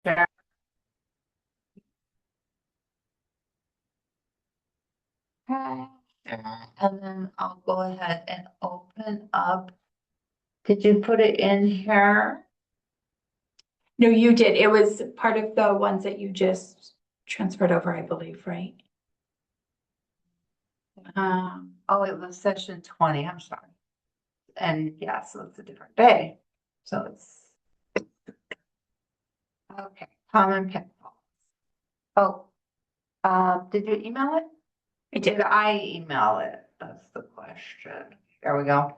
Okay, and then I'll go ahead and open up. Did you put it in here? No, you did. It was part of the ones that you just transferred over, I believe, right? Oh, it was session 20, I'm sorry. And yeah, so it's a different day. So it's. Okay, common pitfalls. Oh, did you email it? I Did did. I email it? That's the question. There we go.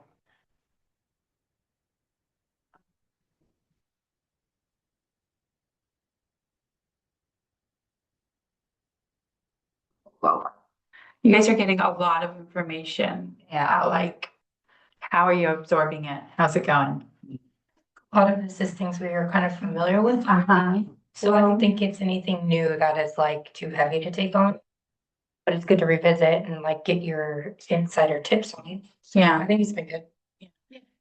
Well, You guys are getting a lot of information. yeah, Like, how are you absorbing it? How's it going? A lot of this is things we are kind of familiar with. So I don't think it's anything new that is like too heavy to take on. But it's good to revisit and like get your insider tips on it. I Yeah. think it's been good.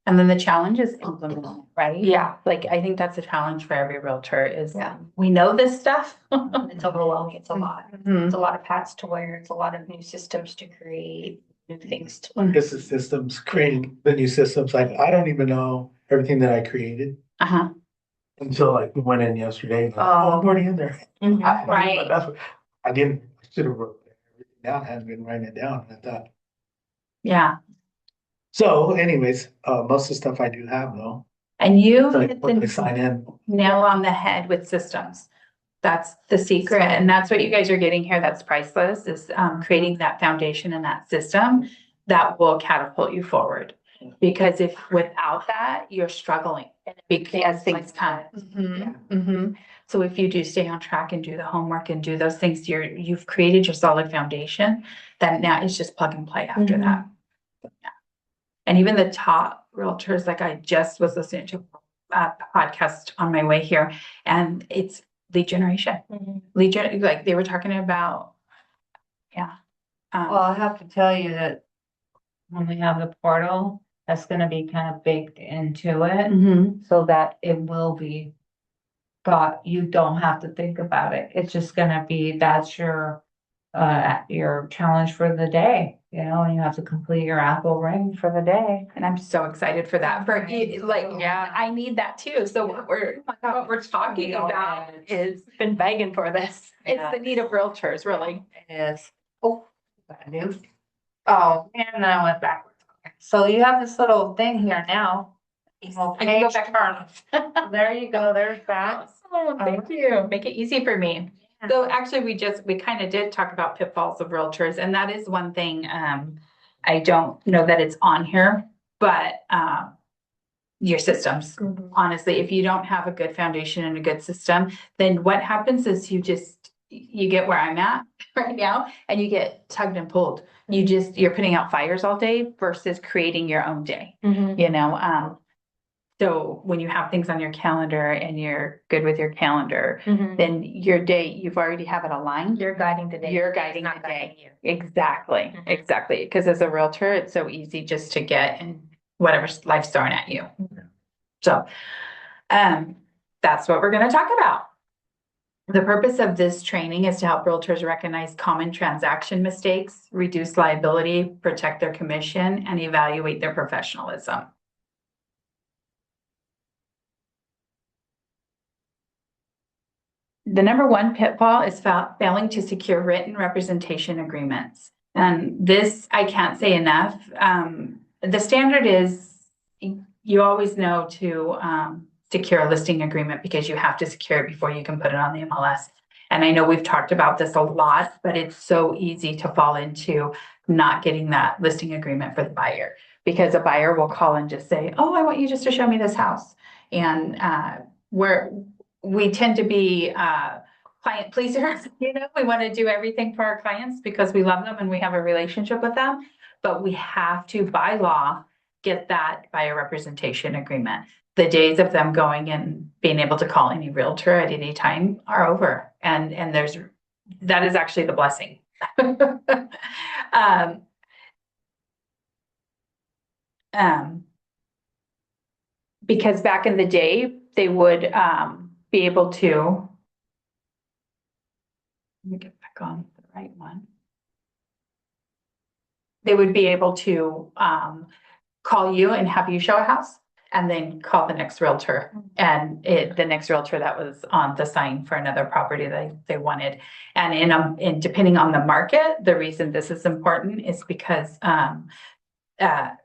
And then the challenge is implementing, right? Yeah. Like, I think that's a challenge for every realtor is Yeah. we know this stuff. It's overwhelming. It's a lot. Mhm. It's a lot of hats to wear. It's a lot of new systems to create, new things to I learn. guess the systems, creating the new systems, like I don't even know everything that I created Uh-huh. until like we went in yesterday. Like, Oh. I'm already in there. Mhm. Right. That's what I didn't, I should have wrote everything down, I hadn't been writing it down, I thought. Yeah. So anyways, most of the stuff I do have though, And you like hit when I the sign in. nail on the head with systems. That's the secret. And that's what you guys are getting here. That's priceless is creating that foundation and that system that will catapult you forward. Because if without that, you're struggling because things come. So if you do stay on track and do the homework and do those things, you've created your solid foundation, then now it's just plug and play after that. Yeah. And even the top realtors, like I just was listening to a podcast on my way here, and it's lead generation. Like they were talking about, yeah. well, I have to tell you that when we have the portal, that's gonna be kind of baked into it, Mhm. so that it will be got, you don't have to think about it. It's just gonna be, that's your challenge for the day, you know, and you have to complete your Apple ring for the day. And I'm so excited for that. Yeah. I need that too. So what we're talking about is Been begging for this. it's the need of realtors, really. It is. Oh, got new. Oh, and then I went backwards. Okay. So you have this little thing here now. I can go back. There you go, there's that. Oh, thank you. Make it easy for me. So actually, we kind of did talk about pitfalls of realtors, and that is one thing, I don't know that it's on here, but, your systems. Honestly, if you don't have a good foundation and a good system, then what happens is you get where I'm at right now and you get tugged and pulled. You're putting out fires all day versus creating your own day, you know? So when you have things on your calendar and you're good with your calendar, then your day, you've already have it aligned. You're guiding the day. You're guiding the day. Exactly, exactly. Because as a realtor, it's so easy just to get in whatever life's throwing at you. So, that's what we're gonna talk about. The purpose of this training is to help realtors recognize common transaction mistakes, reduce liability, protect their commission, and evaluate their professionalism. The number one pitfall is failing to secure written representation agreements. And this, I can't say enough. The standard is you always know to secure a listing agreement because you have to secure it before you can put it on the MLS. And I know we've talked about this a lot, but it's so easy to fall into not getting that listing agreement for the buyer because a buyer will call and just say, oh, I want you just to show me this house. And we tend to be client pleasers, you know, we want to do everything for our clients because we love them and we have a relationship with them. But we have to, by law, get that buyer representation agreement. The days of them going and being able to call any realtor at any time are over. And that is actually the blessing. Because back in the day, they would be able to Let me get back on the right one. They would be able to call you and have you show a house and then call the next realtor. And the next realtor that was on the sign for another property they wanted. And in depending on the market, the reason this is important is because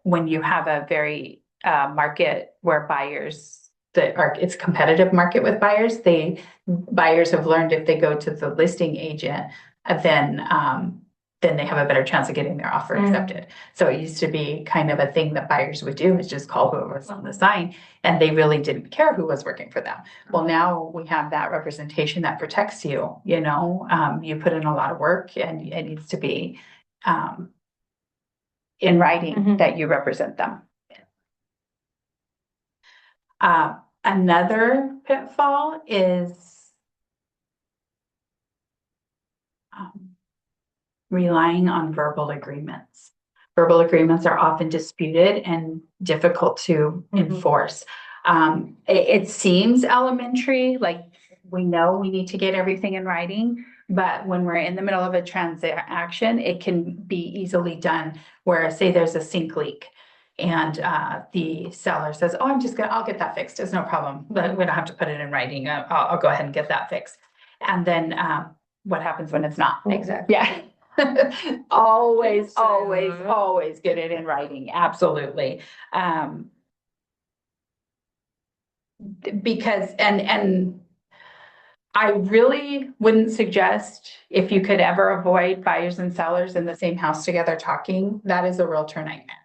when you have a very market where it's a competitive market with buyers, buyers have learned if they go to the listing agent, then they have a better chance of getting their offer accepted. So it used to be kind of a thing that buyers would do, is just call whoever's on the sign, and they really didn't care who was working for them. Well, now we have that representation that protects you, you put in a lot of work, and it needs to be in writing that you represent them. Another pitfall is relying on verbal agreements. Verbal agreements are often disputed and difficult to enforce. It seems elementary, like we know we need to get everything in writing, but when we're in the middle of a transaction, it can be easily done where, say there's a sink leak and the seller says, oh, I'll get that fixed. It's no problem. But we don't have to put it in writing. I'll go ahead and get that fixed. And then what happens when it's not? Exactly. Yeah. Always get it in writing. Absolutely. Because, and I really wouldn't suggest, if you could ever avoid buyers and sellers in the same house together talking, that is a realtor nightmare.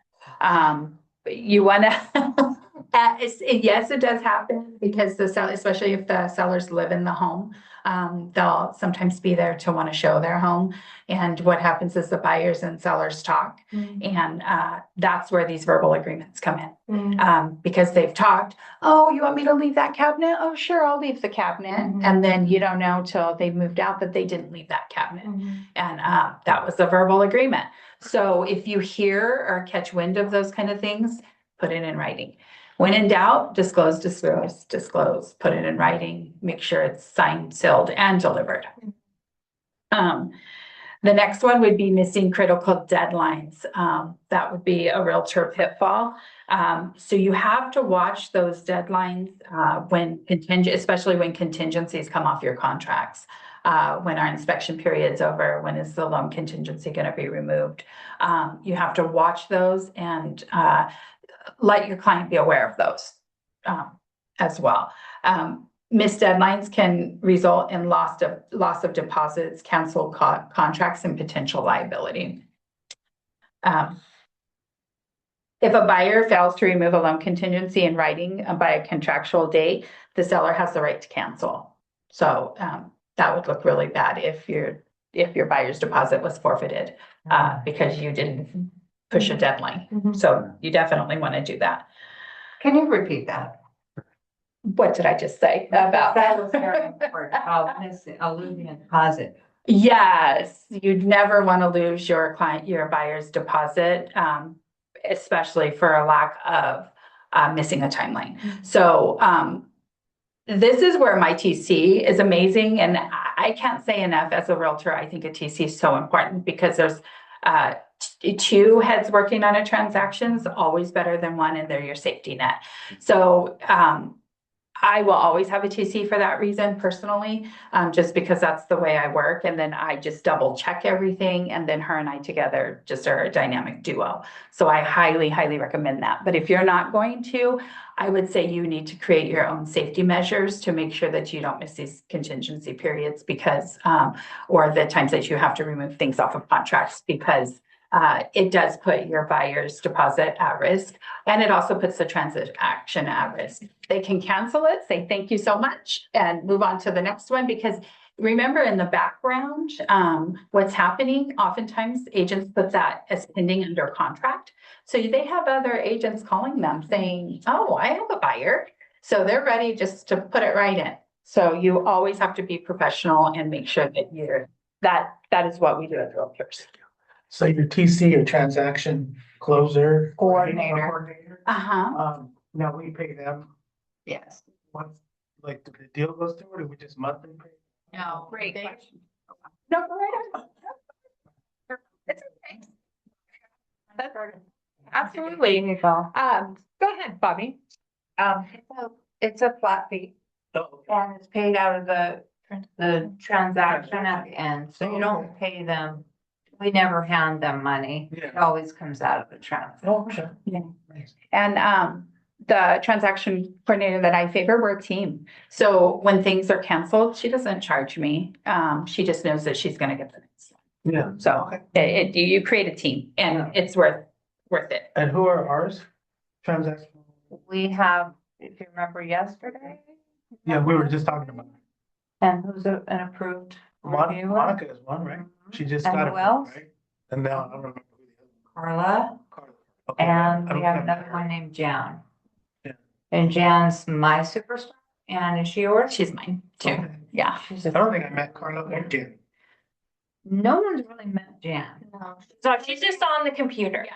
You want to, yes, it does happen because the seller, especially if the sellers live in the home, they'll sometimes be there to want to show their home. And what happens is the buyers and sellers talk, and that's where these verbal agreements come in. Because they've talked, oh, you want me to leave that cabinet? Oh, sure, I'll leave the cabinet. And then you don't know till they've moved out that they didn't leave that cabinet. And that was a verbal agreement. So if you hear or catch wind of those kind of things, put it in writing. When in doubt, disclose, put it in writing, make sure it's signed, sealed, and delivered. The next one would be missing critical deadlines. That would be a realtor pitfall. So you have to watch those deadlines especially when contingencies come off your contracts. When our inspection period's over, when is the loan contingency going to be removed? You have to watch those and let your client be aware of those as well. Missed deadlines can result in loss of deposits, canceled contracts, and potential liability. If a buyer fails to remove a loan contingency in writing by a contractual date, the seller has the right to cancel. So that would look really bad if your buyer's deposit was forfeited because you didn't push a deadline. So you definitely want to do that. Can you repeat that? What did I just say about That was very important. I'll lose a deposit. Yes, you'd never want to lose your buyer's deposit, especially for a lack of missing a timeline. So this is where my TC is amazing. And I can't say enough as a realtor. I think a TC is so important because there's two heads working on a transaction is always better than one, and they're your safety net. So I will always have a TC for that reason personally, just because that's the way I work. And then I just double check everything. And then her and I together just are a dynamic duo. So I highly, highly recommend that. But if you're not going to, I would say you need to create your own safety measures to make sure that you don't miss these contingency periods or the times that you have to remove things off of contracts, because it does put your buyer's deposit at risk, and it also puts the transaction at risk. They can cancel it, say thank you so much, and move on to the next one, because remember in the background, what's happening, oftentimes agents put that as pending under contract. So they have other agents calling them saying, oh, I have a buyer. So they're ready just to put it right in. So you always have to be professional and make sure that that is what we do as realtors. So your TC, your transaction closer. Coordinator. Now we pay them Yes. once, like the deal goes through, or do we just monthly pay? No, Great they- question. No, go right ahead. It's okay. Absolutely. Here you go. Go ahead, Bobby. It's a flat fee Oh, and it's paid out of the transaction at the end, so you don't pay them. We never hand them money. It Yeah. always comes out of the transaction. Oh, okay. And the transaction coordinator that I favor, we're a team. So when things are canceled, she doesn't charge me. She just knows that she's gonna get the next one. Yeah. So Okay. you create a team and it's worth it. And who are ours? Transaction? We have, if you remember yesterday. Yeah, we were just talking about. And who's an approved reviewer? Monica is one, right? She just And got who it, else? right? And now I don't remember who the Carla, other. Okay, and I we don't have another her. one named Jan. Yeah. And Jan's my superstar, and is she yours? She's mine too. Okay. Yeah. She's I a, don't think I met Carla again. no one's really met Jan. So she's just on the computer.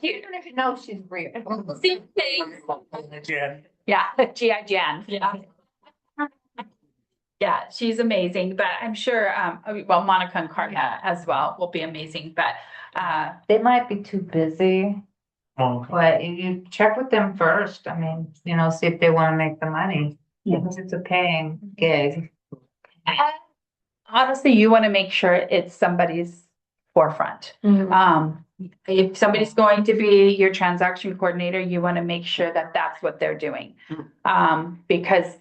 Even if you know she's real. See, thanks. Jen. Yeah, G.I. Jan. Yeah. Yeah, she's amazing, but I'm sure, well, Monica and Carla as well will be amazing, but, They might be too busy, Oh, okay. but you check with them first. I mean, see if they want to make the money. Yeah. Because it's a paying gig. honestly, you want to make sure it's somebody's forefront. If somebody's going to be your transaction coordinator, you want to make sure that that's what they're doing. Because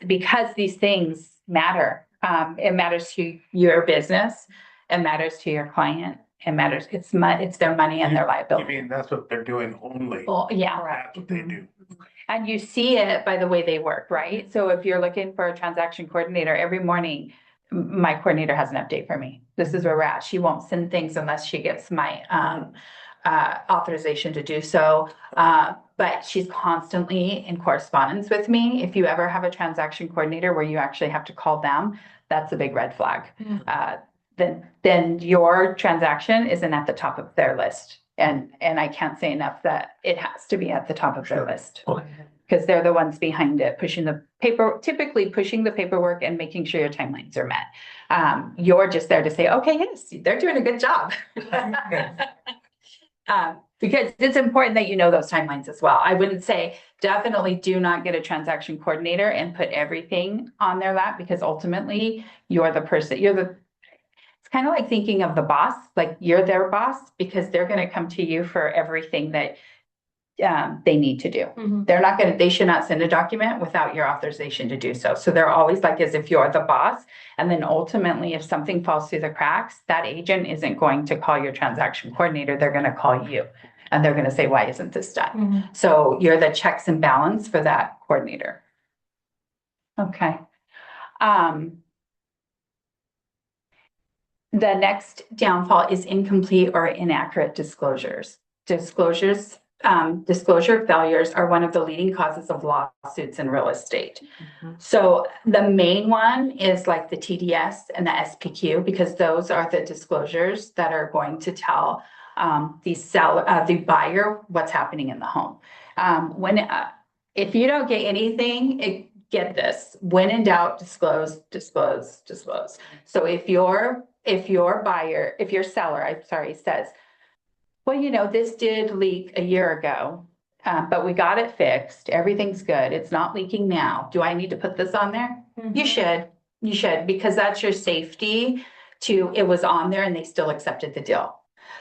these things matter. It matters to your business, it matters to your client, it matters, it's their money and their You liability. mean that's what they're doing only? Well, yeah. That's what they do. And you see it by the way they work, right? So if you're looking for a transaction coordinator every morning, my coordinator has an update for me. This is where we're at. She won't send things unless she gets my authorization to do so. But she's constantly in correspondence with me. If you ever have a transaction coordinator where you actually have to call them, that's a big red flag. Then your transaction isn't at the top of their list. And I can't say enough that it has to be at the top of their list. Okay. Because they're the ones behind it, typically pushing the paperwork and making sure your timelines are met. You're just there to say, okay, yes, they're doing a good job. Because it's important that you know those timelines as well. I wouldn't say definitely do not get a transaction coordinator and put everything on their lap, because ultimately you're the person, it's kind of like thinking of the boss, like you're their boss, because they're going to come to you for everything that they need to do. They should not send a document without your authorization to do so. So they're always like as if you're the boss. And then ultimately, if something falls through the cracks, that agent isn't going to call your transaction coordinator. They're going to call you and they're going to say, why isn't this done? So you're the checks and balance for that coordinator. Okay. The next downfall is incomplete or inaccurate disclosures. Disclosure failures are one of the leading causes of lawsuits in real estate. So the main one is like the TDS and the SPQ, because those are the disclosures that are going to tell the buyer what's happening in the home. If you don't get anything, get this: when in doubt, disclose. So if your seller says, well, this did leak a year ago, but we got it fixed. Everything's good. It's not leaking now. Do I need to put this on there? You should, because that's your safety it was on there and they still accepted the deal.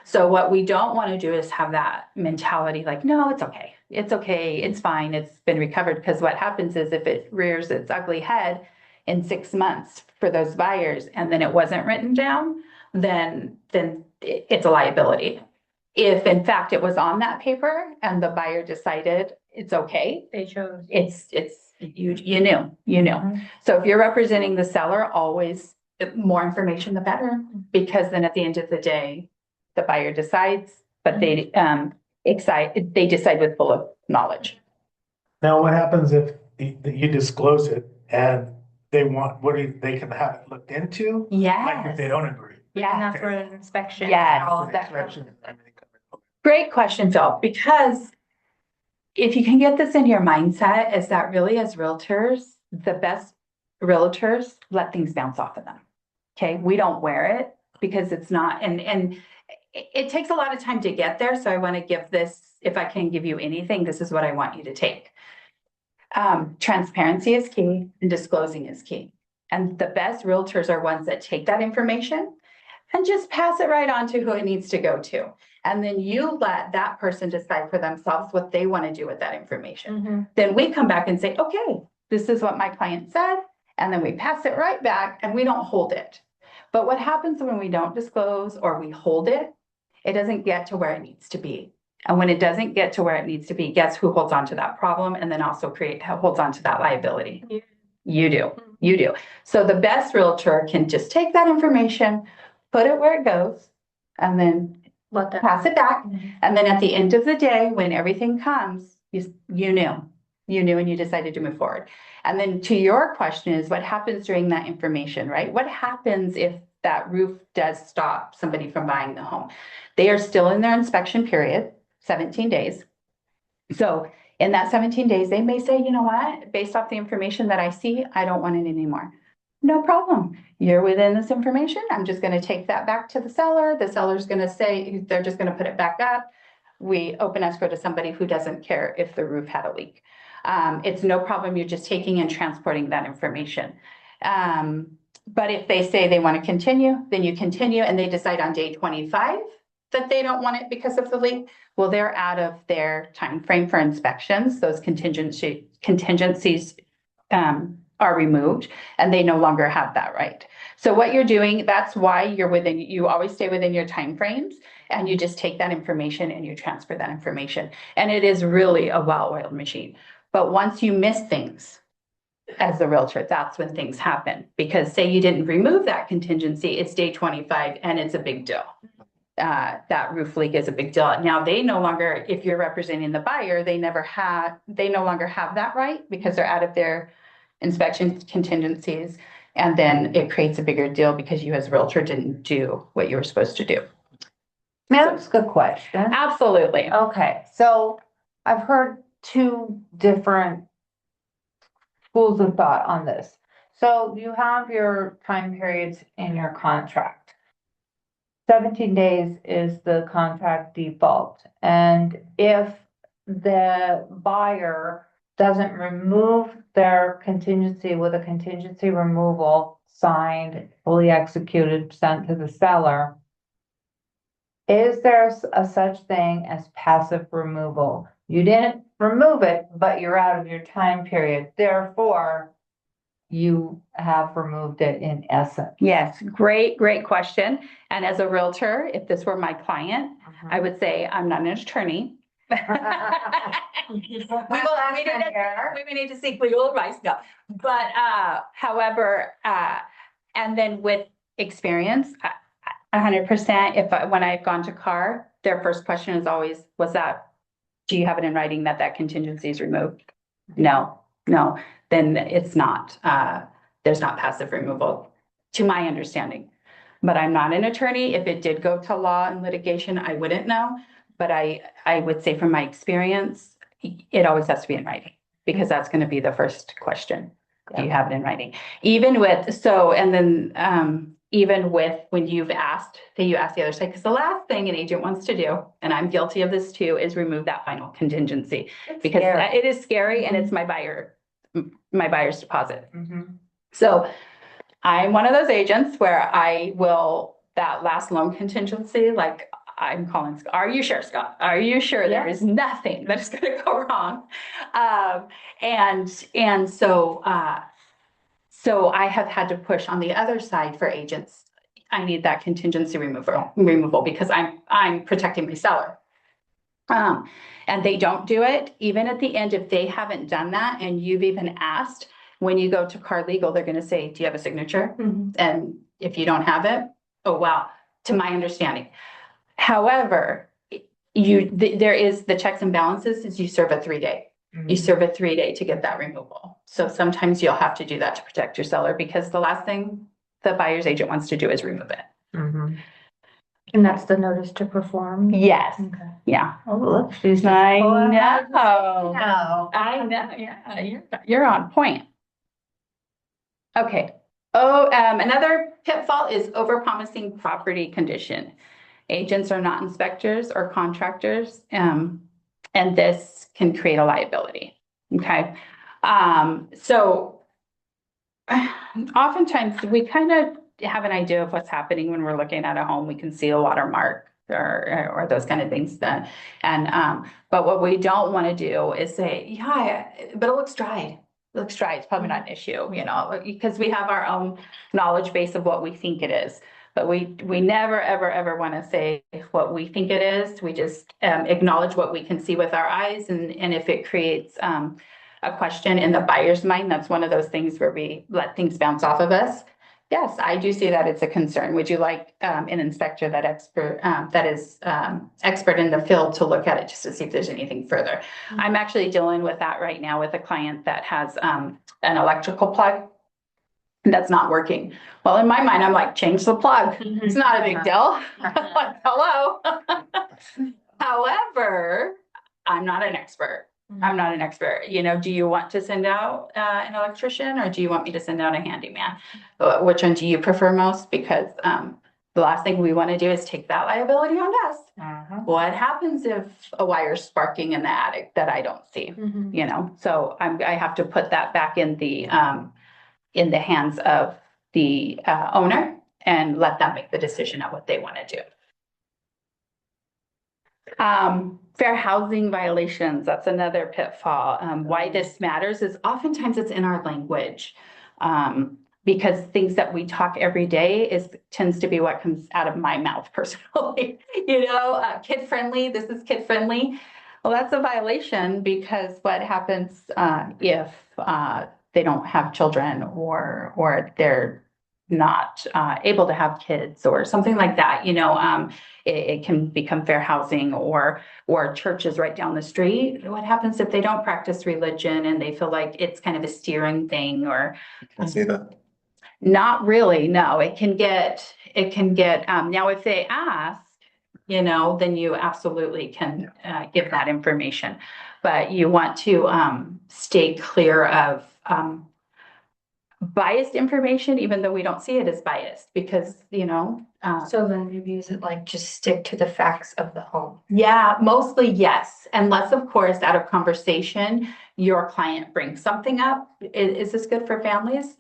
So what we don't want to do is have that mentality like, no, it's okay. It's okay. It's fine. It's been recovered. Because what happens is if it rears its ugly head in 6 months for those buyers and then it wasn't written down, then it's a liability. If in fact it was on that paper and the buyer decided it's okay, They chose. you knew. So if you're representing the seller, always more information, the better, because then at the end of the day, the buyer decides, but they decide with full knowledge. Now, what happens if you disclose it and they can have it looked into? Like if they Yes. don't agree? Yeah. And that's for an inspection. Yes. All of that. Inspection and everything covered. Great question, Phil, because if you can get this in your mindset, is that really as realtors, the best realtors let things bounce off of them. Okay, we don't wear it because it's not, and it takes a lot of time to get there. So I want to give this, if I can give you anything, this is what I want you to take. Transparency is key and disclosing is key. And the best realtors are ones that take that information and just pass it right on to who it needs to go to. And then you let that person decide for themselves what they want to do with that information. Then we come back and say, okay, this is what my client said. And then we pass it right back and we don't hold it. But what happens when we don't disclose or we hold it, it doesn't get to where it needs to be. And when it doesn't get to where it needs to be, guess who holds on to that problem and then also holds on to that liability? You do. You do. So the best realtor can just take that information, put it where it goes, and then Let that. pass it back. And then at the end of the day, when everything comes, you knew and you decided to move forward. And then to your question is what happens during that information, right? What happens if that roof does stop somebody from buying the home? They are still in their inspection period, 17 days. So in that 17 days, they may say, you know what, based off the information that I see, I don't want it anymore. No problem. You're within this information. I'm just going to take that back to the seller. The seller's going to say, they're just going to put it back up. We open escrow to somebody who doesn't care if the roof had a leak. It's no problem. You're just taking and transporting that information. But if they say they want to continue, then you continue and they decide on day 25 that they don't want it because of the leak. Well, they're out of their time frame for inspections. Those contingencies are removed and they no longer have that right. So what you're doing, that's why you always stay within your time frames and you just take that information and you transfer that information. And it is really a well-oiled machine. But once you miss things as the realtor, that's when things happen. Because say you didn't remove that contingency, it's day 25 and it's a big deal. That roof leak is a big deal. Now they no longer, if you're representing the buyer, they no longer have that right because they're out of their inspection contingencies. And then it creates a bigger deal because you as a realtor didn't do what you were supposed to do. May I ask a question? Absolutely. Okay, so I've heard two different schools of thought on this. So you have your time periods in your contract. 17 days is the contract default. And if the buyer doesn't remove their contingency with a contingency removal signed, fully executed, sent to the seller, is there a such thing as passive removal? You didn't remove it, but you're out of your time period. Therefore, you have removed it in essence. Yes, great question. And as a realtor, if this were my client, I would say I'm not an attorney. We need to seek legal advice. No, but however, and then with experience, 100%. When I've gone to CAR, their first question is always, do you have it in writing that contingency is removed? No. Then it's not. There's not passive removal, to my understanding. But I'm not an attorney. If it did go to law and litigation, I wouldn't know. But I would say from my experience, it always has to be in writing because that's going to be the first question. Do you have it in writing? Even with when you ask the other side, because the last thing an agent wants to do, and I'm guilty of this too, is remove that final contingency because it is scary and it's my buyer's deposit. So I'm one of those agents where that last loan contingency, like I'm calling, are you sure, Scott? Are you sure there is nothing that's going to go wrong? So I have had to push on the other side for agents. I need that contingency removal because I'm protecting my seller. And they don't do it. Even at the end, if they haven't done that and you've even asked, when you go to CAR Legal, they're going to say, do you have a signature? And if you don't have it, oh, wow, to my understanding. However, there is the checks and balances is you serve a 3-day. You serve a 3-day to get that removal. So sometimes you'll have to do that to protect your seller because the last thing the buyer's agent wants to do is remove it. And that's the notice to perform? Yes. Okay. Yeah. Oh, look, she's. I know. No. I know. Yeah. You're on point. Okay. Oh, another pitfall is overpromising property condition. Agents are not inspectors or contractors, and this can create a liability. Okay. So oftentimes we kind of have an idea of what's happening when we're looking at a home. We can see a watermark or those kind of things done. But what we don't want to do is say, yeah, but it looks dry. It looks dry. It's probably not an issue, because we have our own knowledge base of what we think it is. But we never, ever, ever want to say what we think it is. We just acknowledge what we can see with our eyes. And if it creates a question in the buyer's mind, that's one of those things where we let things bounce off of us. Yes, I do see that it's a concern. Would you like an inspector that is expert in the field to look at it just to see if there's anything further? I'm actually dealing with that right now with a client that has an electrical plug that's not working. Well, in my mind, I'm like, change the plug. It's not a big deal. Like, hello. However, I'm not an expert. I'm not an expert. Do you want to send out an electrician or do you want me to send out a handyman? Which one do you prefer most? Because the last thing we want to do is take that liability on us. What happens if a wire's sparking in the attic that I don't see? So I have to put that back in the hands of the owner and let them make the decision on what they want to do. Fair housing violations, that's another pitfall. Why this matters is oftentimes it's in our language. Because things that we talk every day tends to be what comes out of my mouth personally. Kid friendly, this is kid friendly. Well, that's a violation because what happens if they don't have children or they're not able to have kids or something like that, it can become fair housing or churches right down the street. What happens if they don't practice religion and they feel like it's kind of a steering thing or I see that. not really, no. It can get now if they ask, then you absolutely can give that information. But you want to stay clear of biased information, even though we don't see it as biased, because So then maybe is it like just stick to the facts of the home? yeah, mostly yes, unless of course out of conversation your client brings something up. Is this good for families?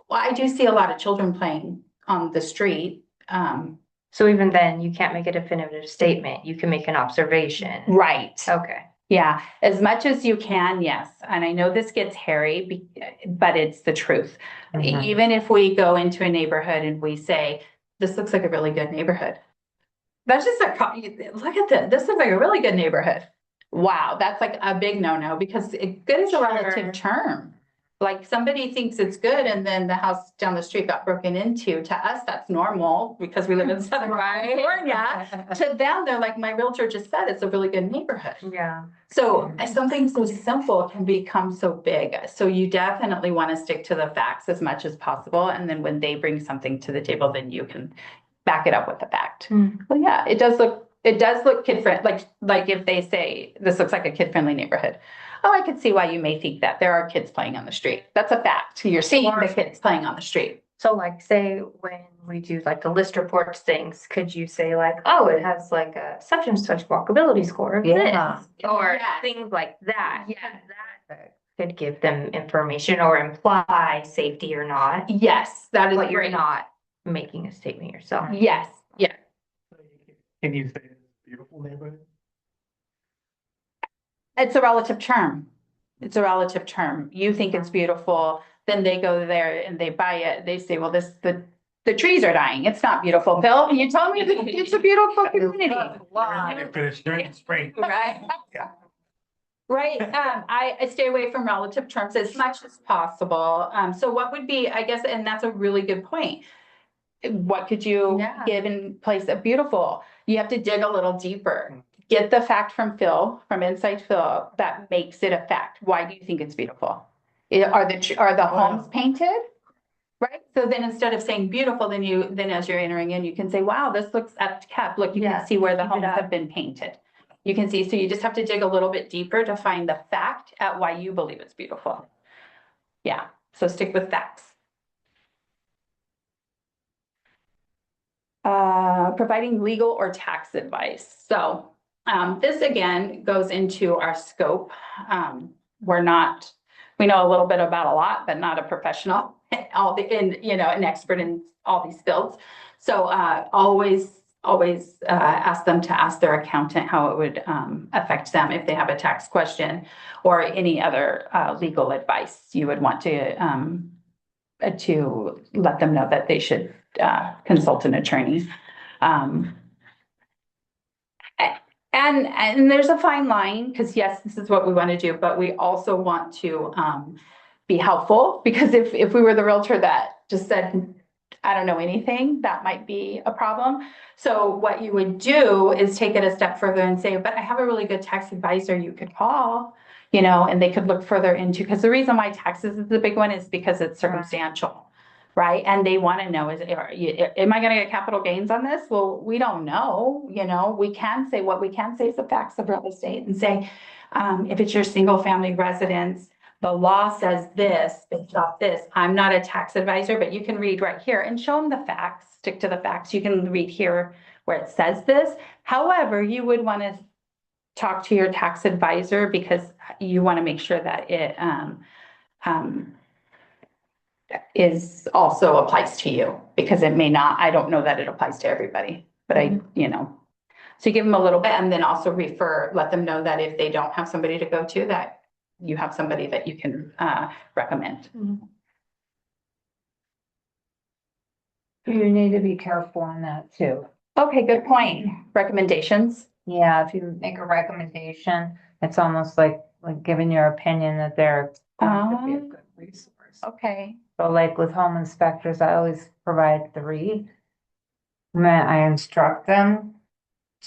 Well, I do see a lot of children playing on the street. So even then, you can't make a definitive statement. You can make an observation. Right. Okay. Yeah, as much as you can, yes. And I know this gets hairy, but it's the truth. Even if we go into a neighborhood and we say, this looks like a really good neighborhood. That's just look at this. This looks like a really good neighborhood. Wow, that's like a big no-no because good is a relative term. Like somebody thinks it's good and then the house down the street got broken into. To us, that's normal because we live in Southern California. To them, they're like, my realtor just said it's a really good neighborhood. Yeah. So something so simple can become so big. So you definitely want to stick to the facts as much as possible. And then when they bring something to the table, then you can back it up with the fact. Well, yeah, it does look kid friendly. Like if they say this looks like a kid friendly neighborhood. Oh, I could see why you may think that there are kids playing on the street. That's a fact. You're seeing the kids playing on the street. So like say when we do like the list reports things, could you say like, oh, it has like a such and such walkability score of Yeah. this, or Yes. things like that? Yes. That could give them information or imply safety or not, Yes, that is but you're great. not making a statement yourself. Yes, yeah. Can you say it's a beautiful neighborhood? It's a relative term. It's a relative term. You think it's beautiful, then they go there and they buy it. They say, well, the trees are dying. It's not beautiful, Bill. You told me that it's a beautiful community. They finish during the spring. Right? Yeah. Right. I stay away from relative terms as much as possible. So what would be, I guess, and that's a really good point. What could you Yeah. give in place of beautiful? You have to dig a little deeper. Get the fact from Phil, from Inside Phil, that makes it a fact. Why do you think it's beautiful? Are the homes painted? Right? So then instead of saying beautiful, then as you're entering in, you can say, wow, this looks kept. Look, you Yeah, can see where the keep it homes up. have been painted. You can see, so you just have to dig a little bit deeper to find the fact at why you believe it's beautiful. Yeah, so stick with facts. providing legal or tax advice. So this again goes into our scope. We're not, we know a little bit about a lot, but not a professional, an expert in all these fields. So always ask them to ask their accountant how it would affect them if they have a tax question or any other legal advice you would want to let them know that they should consult an attorney. And there's a fine line, because yes, this is what we want to do, but we also want to be helpful, because if we were the realtor that just said, I don't know anything, that might be a problem. So what you would do is take it a step further and say, but I have a really good tax advisor you could call, and they could look further into, because the reason why taxes is the big one is because it's circumstantial. Right. And they want to know, am I going to get capital gains on this? Well, we don't know. We can say what we can say is the facts of real estate and say, if it's your single family residence, the law says this, based off this. I'm not a tax advisor, but you can read right here and show them the facts, stick to the facts. You can read here where it says this. However, you would want to talk to your tax advisor, because you want to make sure that it, is also applies to you, because it may not, I don't know that it applies to everybody, but so you give them a little bit, and then also let them know that if they don't have somebody to go to, that you have somebody that you can recommend. You need to be careful on that too. Okay, good point. Recommendations. Yeah, if you make a recommendation, it's almost like giving your opinion that they're going to be a good resource. Okay. So like with home inspectors, I always provide 3. I instruct them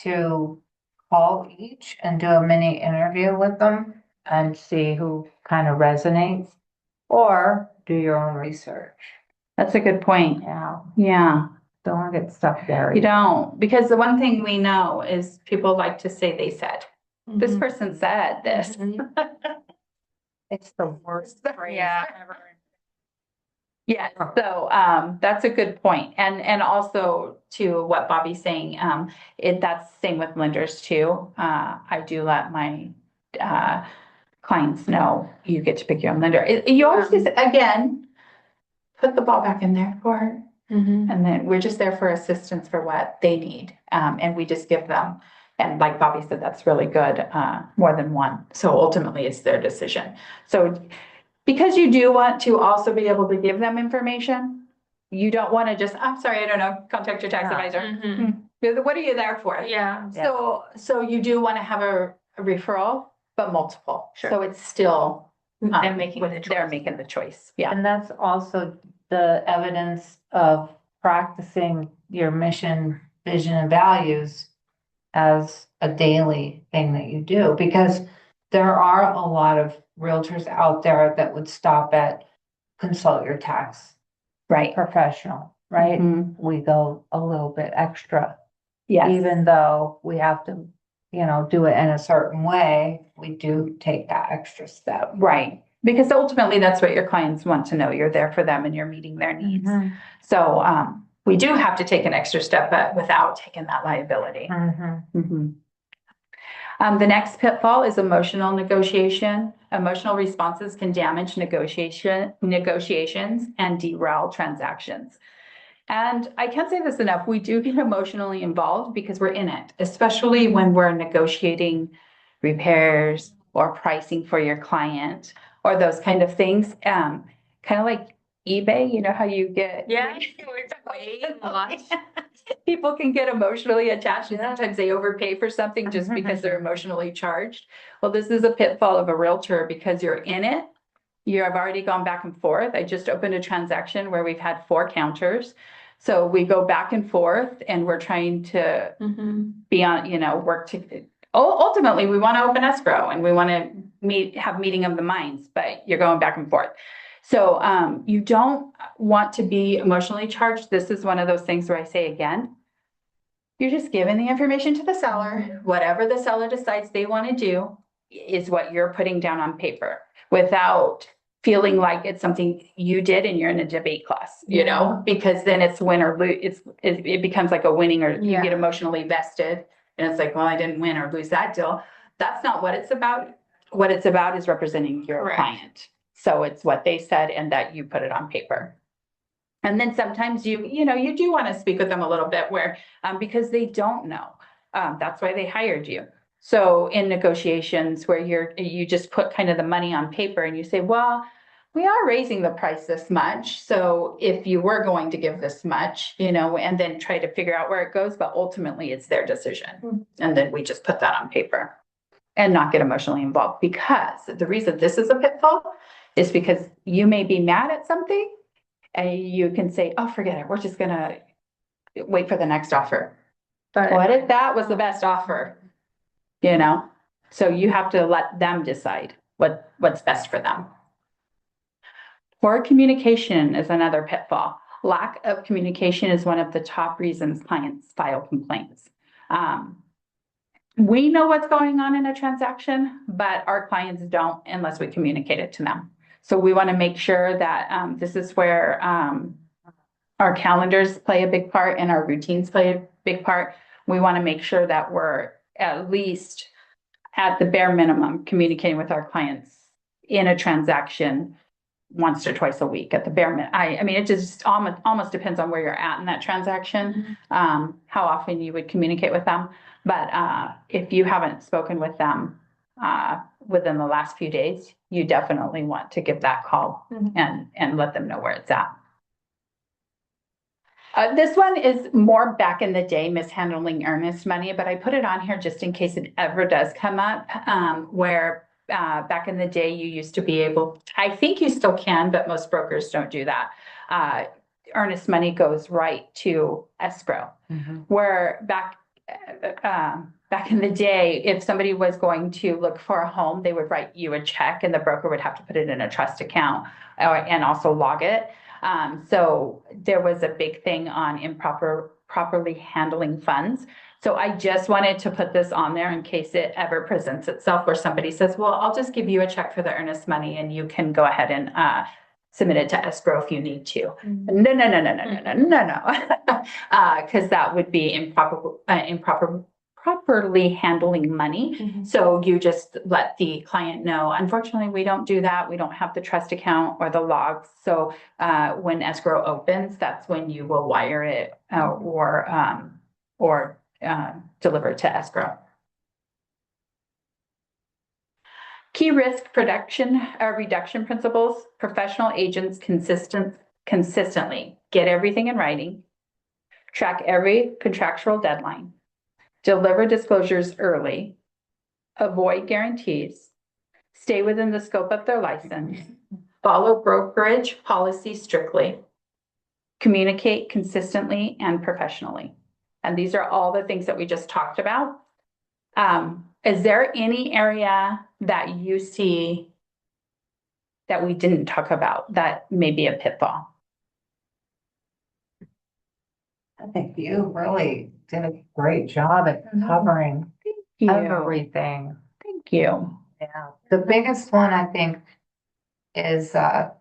to call each and do a mini interview with them and see who kind of resonates, or do your own research. That's a good point. Yeah. Don't want to get stuck there. You don't, because the one thing we know is people like to say they said, this person said this. It's the worst phrase ever. Yeah, so that's a good point. And also to what Bobby's saying, that's the same with lenders too. I do let my clients know you get to pick your own lender. You always just, again, put the ball back in their court. And then we're just there for assistance for what they need. And we just give them. And like Bobby said, that's really good, more than one. So ultimately it's their decision. So because you do want to also be able to give them information, you don't want to just, I'm sorry, I don't know, contact your tax advisor. What are you there for? Yeah. So you do want to have a referral, but multiple. Sure. So it's still Them making the they're choice. making the choice. Yeah. And that's also the evidence of practicing your mission, vision, and values as a daily thing that you do, because there are a lot of realtors out there that would stop at consult your tax Right. professional, right? Mhm. We go a little bit extra, Yes. even though we have to, do it in a certain way, we do take that extra step. Right. Because ultimately that's what your clients want to know. You're there for them and you're meeting their needs. So we do have to take an extra step, but without taking that liability. The next pitfall is emotional negotiation. Emotional responses can damage negotiations and derail transactions. And I can't say this enough. We do get emotionally involved because we're in it, especially when we're negotiating repairs or pricing for your client or those kind of things. Kind of like eBay, you know how you get people can get emotionally attached, and sometimes they overpay for something just because they're emotionally charged. Well, this is a pitfall of a realtor because you're in it. You have already gone back and forth. I just opened a transaction where we've had 4 counters. So we go back and forth and we're trying to be on, work to, ultimately we want to open escrow and we want to have meeting of the minds, but you're going back and forth. So you don't want to be emotionally charged. This is one of those things where I say again, you're just giving the information to the seller. Whatever the seller decides they want to do is what you're putting down on paper without feeling like it's something you did and you're in a debate class, you know, because then it's win or lose. It becomes like a winning, or you get emotionally vested. And it's like, well, I didn't win or lose that deal. That's not what it's about. What it's about is representing your Correct. client. So it's what they said and that you put it on paper. And then sometimes you do want to speak with them a little bit where, because they don't know. That's why they hired you. So in negotiations where you just put kind of the money on paper and you say, well, we are raising the price this much. So if you were going to give this much, and then try to figure out where it goes, but ultimately it's their decision. And then we just put that on paper and not get emotionally involved, because the reason this is a pitfall is because you may be mad at something and you can say, oh, forget it. We're just going to wait for the next offer. But What if that was the best offer? So you have to let them decide what's best for them. Poor communication is another pitfall. Lack of communication is one of the top reasons clients file complaints. We know what's going on in a transaction, but our clients don't unless we communicate it to them. So we want to make sure that this is where our calendars play a big part and our routines play a big part. We want to make sure that we're at least at the bare minimum communicating with our clients in a transaction once or twice a week at the bare minimum. I mean, it just almost depends on where you're at in that transaction, how often you would communicate with them. But if you haven't spoken with them within the last few days, you definitely want to give that call and let them know where it's at. This one is more back in the day, mishandling earnest money, but I put it on here just in case it ever does come up, where back in the day you used to be able, I think you still can, but most brokers don't do that. Earnest money goes right to escrow, where back in the day, if somebody was going to look for a home, they would write you a check and the broker would have to put it in a trust account and also log it. So there was a big thing on properly handling funds. So I just wanted to put this on there in case it ever presents itself where somebody says, well, I'll just give you a check for the earnest money and you can go ahead and submit it to escrow if you need to. No. Because that would be properly handling money. So you just let the client know, unfortunately, we don't do that. We don't have the trust account or the logs. So when escrow opens, that's when you will wire it or deliver it to escrow. Key risk reduction principles. Professional agents consistently get everything in writing, track every contractual deadline, deliver disclosures early, avoid guarantees, stay within the scope of their license, follow brokerage policy strictly, communicate consistently and professionally. And these are all the things that we just talked about. Is there any area that you see that we didn't talk about that may be a pitfall? I think you really did a great job at covering everything. Thank you. Yeah. The biggest one, I think, is the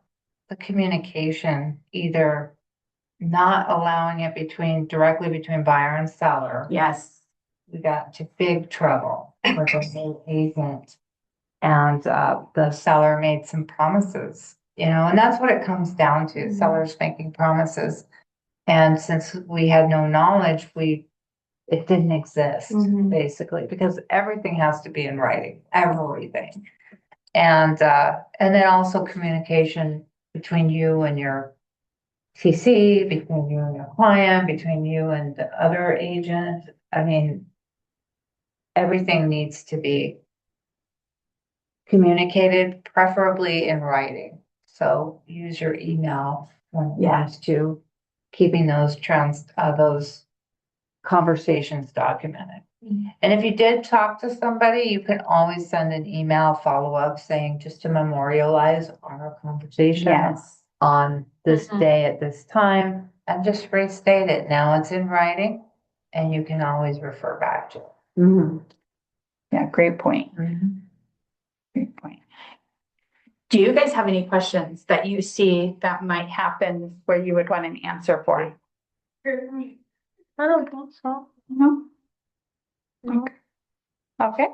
communication, either not allowing it directly between buyer and seller. Yes. We got into big trouble with the state agent, and the seller made some promises, and that's what it comes down to, sellers making promises. And since we had no knowledge, it didn't exist, basically, because everything has to be in writing, everything. And then also communication between you and your TC, between you and your client, between you and the other agent. I mean, everything needs to be communicated, preferably in writing. So use your email when it comes to keeping those conversations documented. And if you did talk to somebody, you can always send an email follow-up saying, just to memorialize our conversation on this day at this time, and just restate it. Now it's in writing and you can always refer back to it. Yeah, great point. Great point. Do you guys have any questions that you see that might happen where you would want an answer for? I don't think so. No? Okay.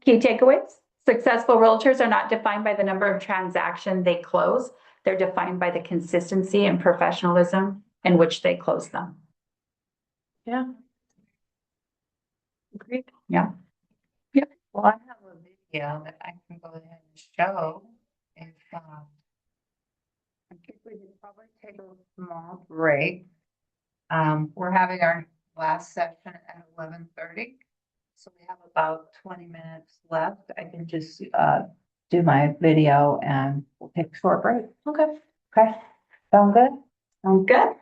Key takeaways. Successful realtors are not defined by the number of transactions they close. They're defined by the consistency and professionalism in which they close them. Yeah. Agreed. Yeah. Well, I have a video that I can go ahead and show if, I think we could probably take a small break. We're having our last session at 11:30. So we have about 20 minutes left. I can just, do my video and we'll take a short break. Okay. Okay, sound good? Sounds good.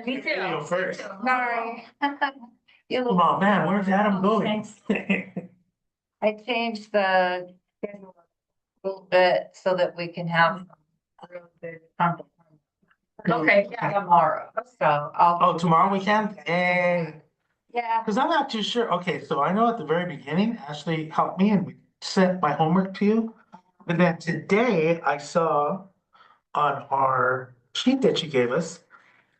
Me too. Video first. Sorry. You Come on, man, where's Adam going? I changed the schedule a little bit so that we can have a real good conversation. Okay. Tomorrow, so I'll. Oh, tomorrow we can? Yay. Yeah. Cause I'm not too sure. Okay, so I know at the very beginning, Ashley helped me and we sent my homework to you. But then today I saw on our sheet that you gave us,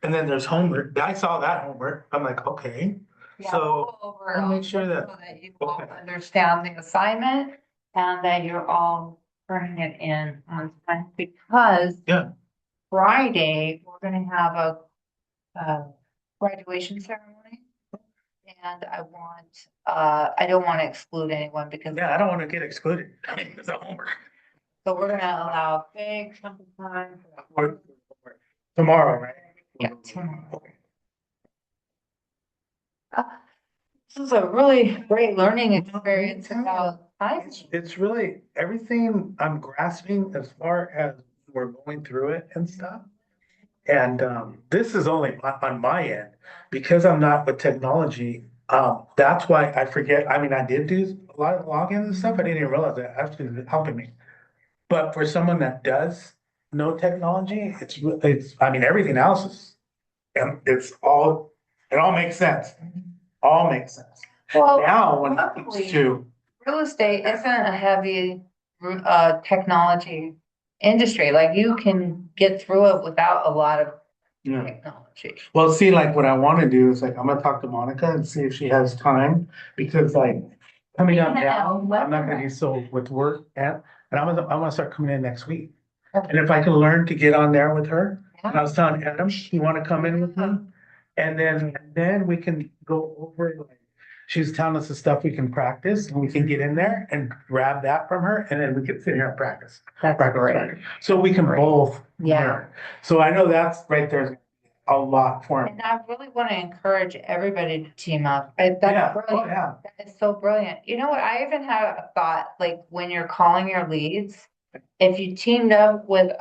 and then there's homework. I saw that homework. I'm like, okay. Yeah, So we'll go over it I'll make all sure that- so that you all okay. understand the assignment and that you're all turning it in on time because. Yeah. Friday, we're gonna have a graduation ceremony. And I don't want to exclude anyone because. Yeah, I don't want to get excluded. It's a homework. So we're gonna allow a big chunk of time. Or- Tomorrow, right? Yeah, tomorrow. This is a really great learning experience about time. It's really everything I'm grasping as far as we're going through it and stuff. And this is only on my end because I'm not with technology. That's why I forget. I mean, I did do a lot of logins and stuff. I didn't even realize that actually was helping me. But for someone that does know technology, it's I mean, everything else is, and it all makes sense. All makes sense. Well, Now, when it comes luckily- to, real estate isn't a heavy technology industry. Like you can get through it without a lot of you know, technology. well, see, like what I want to do is like, I'm gonna talk to Monica and see if she has time, because like coming up now, I'm not gonna be so with work and I'm gonna start coming in next week. And if I can learn to get on there with her, and I was telling Adam, you wanna come in with me? And then we can go over, like, she's telling us the stuff we can practice, and we can get in there and grab that from her, and then we can sit here and practice. That's great. So we can both. Yeah. learn. So I know that's right there, a lot for me. And I really want to encourage everybody to team up. Yeah, That's oh, brilliant. yeah. That is so brilliant. You know what? I even had a thought, like when you're calling your leads, if you teamed up with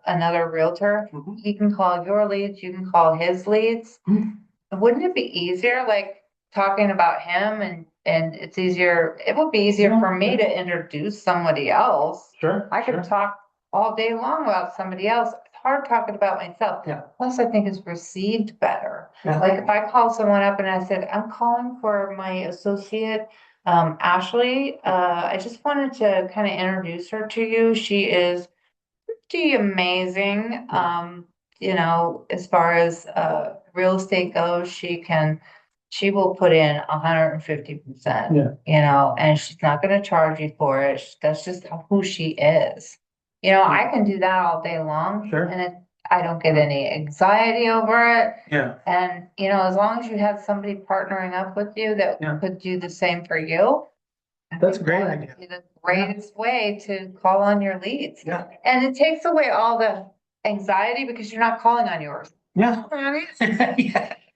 another realtor, Mhm. he can call your leads, you can call his leads. Mhm. Wouldn't it be easier, like talking about him and it's easier, it would be easier for me to introduce somebody else. Sure. I could sure. talk all day long about somebody else. It's hard talking about myself. Yeah. Plus, I think it's received better. Yeah. Like if I call someone up and I said, I'm calling for my associate, Ashley, I just wanted to kind of introduce her to you. She is pretty amazing. You know, as far as real estate goes, she will put in 150%. Yeah. You know, and she's not gonna charge you for it. That's just who she is. You know, I can do that all day long. Sure. And I don't get any anxiety over it. Yeah, And, you know, as long as you have somebody partnering up with you that Yeah. could do the same for you. I That's a think great that would idea. be the greatest way to call on your leads. yeah, And it takes away all the anxiety because you're not calling on yours. yeah.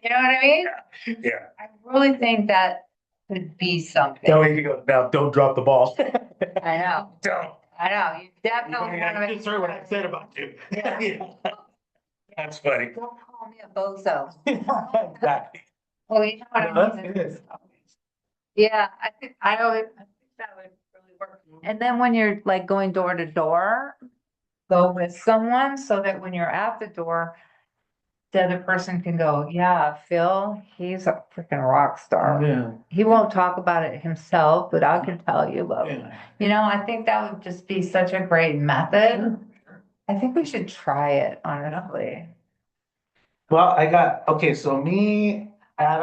You know Yeah. what I mean? Yeah. I really think that could be something. That way you go, now don't drop the ball. I know. Don't. I know, you definitely want to. You just heard what I said about you. Yeah. Yeah. That's funny. Don't call me a bozo. Exactly. Oh, you know what No, I that's mean? good. Yeah, I think that would really work. And then when you're like going door to door, go with someone so that when you're at the door, the other person can go, yeah, Phil, he's a freaking rock star. Yeah. He won't talk about it himself, but I can tell you, but, you know, I think that would just be such a great method. I think we should try it, honestly. Well, okay, so me, Adam.